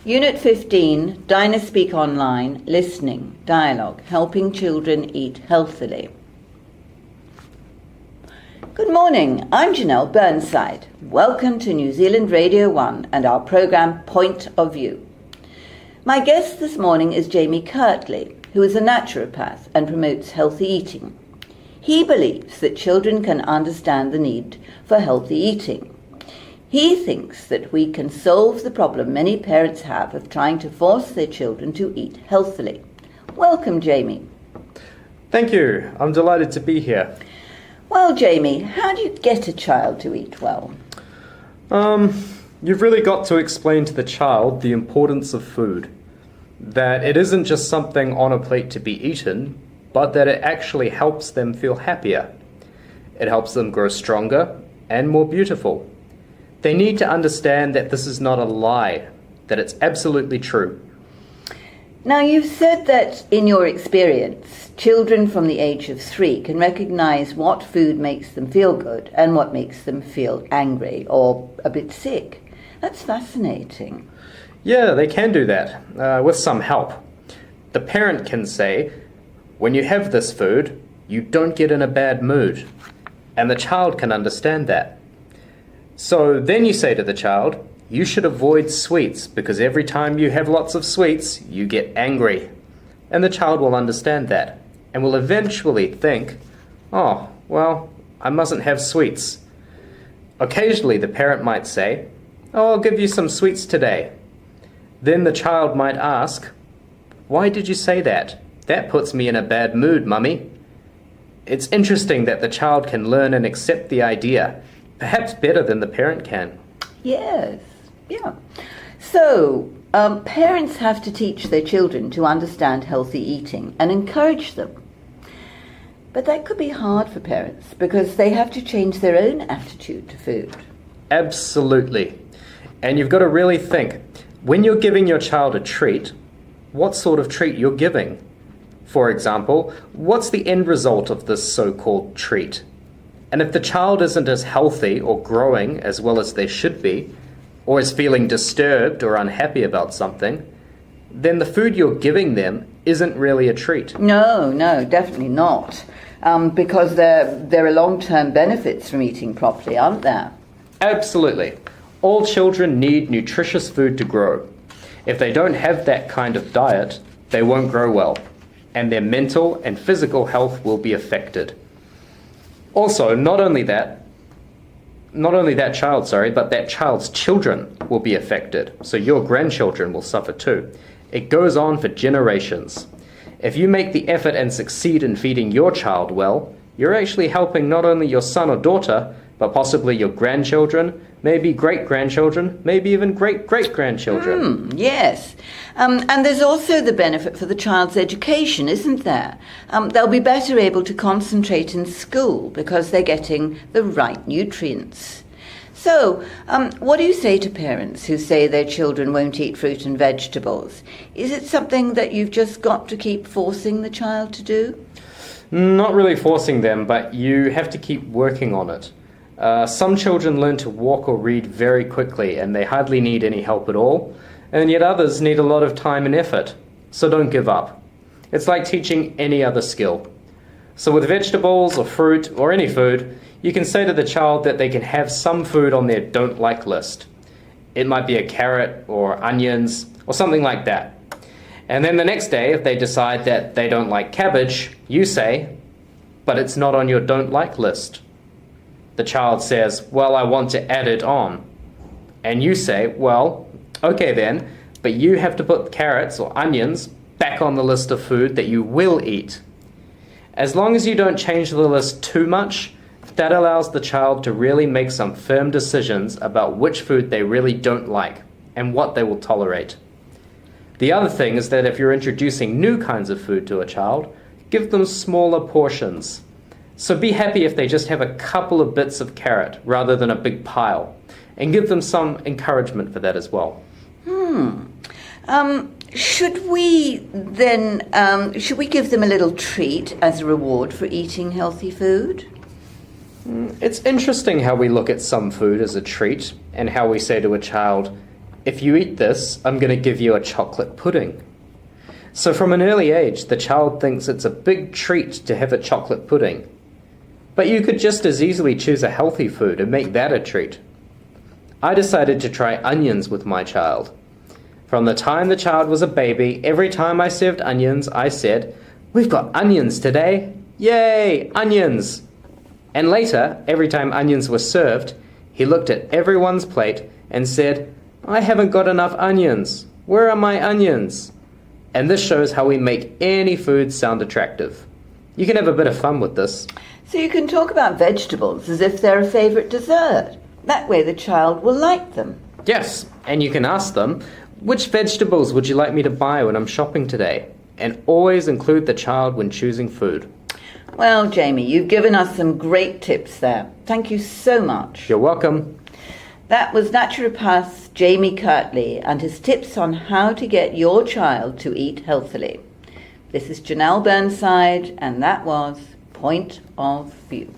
Unit 15, DynaSpeak Online, Listening, Dialogue, Helping Children Eat Healthily. Good morning, I'm Janelle Burnside. Welcome to New Zealand Radio 1 and our programme Point of View. My guest this morning is Jamie Kirtley, who is a naturopath and promotes healthy eating. He believes that children can understand the need for healthy eating. He thinks that we can solve the problem many parents have of trying to force their children to eat healthily. Welcome, Jamie. Thank you. I'm delighted to be here. Well, Jamie, how do you get a child to eat well? You've really got to explain to the child the importance of food. That it isn't just something on a plate to be eaten, but that it actually helps them feel happier. It helps them grow stronger and more beautiful. They need to understand that this is not a lie, that it's absolutely true. Now, you've said that in your experience, children from the age of 3 can recognize what food makes them feel good and what makes them feel angry or a bit sick. That's fascinating. Yeah, they can do that, with some help. The parent can say, when you have this food, you don't get in a bad mood. And the child can understand that. So then you say to the child, you should avoid sweets because every time you have lots of sweets, you get angry. And the child will understand that and will eventually think, oh, well, I mustn't have sweets. Occasionally the parent might say, oh, I'll give you some sweets today. Then the child might ask, why did you say that? That puts me in a bad mood, Mummy. It's interesting that the child can learn and accept the idea, perhaps better than the parent can. Yes, yeah. So, parents have to teach their children to understand healthy eating and encourage them. But that could be hard for parents because they have to change their own attitude to food. Absolutely. And you've got to really think, when you're giving your child a treat, what sort of treat you're giving? For example, what's the end result of this so-called treat? And if the child isn't as healthy or growing as well as they should be, or is feeling disturbed or unhappy about something, then the food you're giving them isn't really a treat. No, definitely not. Because there are long-term benefits from eating properly, aren't there? Absolutely. All children need nutritious food to grow. If they don't have that kind of diet, they won't grow well, and their mental and physical health will be affected. Also, not only that child, but that child's children will be affected. So your grandchildren will suffer too. It goes on for generations. If you make the effort and succeed in feeding your child well, you're actually helping not only your son or daughter, but possibly your grandchildren, maybe great-grandchildren, maybe even great-great-grandchildren. Yes. And there's also the benefit for the child's education, isn't there? They'll be better able to concentrate in school because they're getting the right nutrients. So, what do you say to parents who say their children won't eat fruit and vegetables? Is it something that you've just got to keep forcing the child to do? Not really forcing them, but you have to keep working on it. Some children learn to walk or read very quickly and they hardly need any help at all, and yet others need a lot of time and effort, so don't give up. It's like teaching any other skill. So with vegetables or fruit or any food, you can say to the child that they can have some food on their don't like list. It might be a carrot or onions or something like that. And then the next day, if they decide that they don't like cabbage, you say, but it's not on your don't like list. The child says, well, I want to add it on. And you say, well, okay then, but you have to put carrots or onions back on the list of food that you will eat. As long as you don't change the list too much, that allows the child to really make some firm decisions about which food they really don't like and what they will tolerate. The other thing is that if you're introducing new kinds of food to a child, give them smaller portions. So be happy if they just have a couple of bits of carrot rather than a big pile, and give them some encouragement for that as well. Should we give them a little treat as a reward for eating healthy food? It's interesting how we look at some food as a treat and how we say to a child, if you eat this, I'm going to give you a chocolate pudding. So from an early age, the child thinks it's a big treat to have a chocolate pudding. But you could just as easily choose a healthy food and make that a treat. I decided to try onions with my child. From the time the child was a baby, every time I served onions, I said, "We've got onions today. Yay, onions!" And later, every time onions were served, he looked at everyone's plate and said, "I haven't got enough onions. Where are my onions?" And this shows how we make any food sound attractive. You can have a bit of fun with this. So you can talk about vegetables as if they're a favourite dessert. That way the child will like them. Yes, and you can ask them, "Which vegetables would you like me to buy when I'm shopping today?" And always include the child when choosing food. Well, Jamie, you've given us some great tips there. Thank you so much. You're welcome. That was naturopath Jamie Kirtley and his tips on how to get your child to eat healthily. This is Janelle Burnside, and that was Point of View.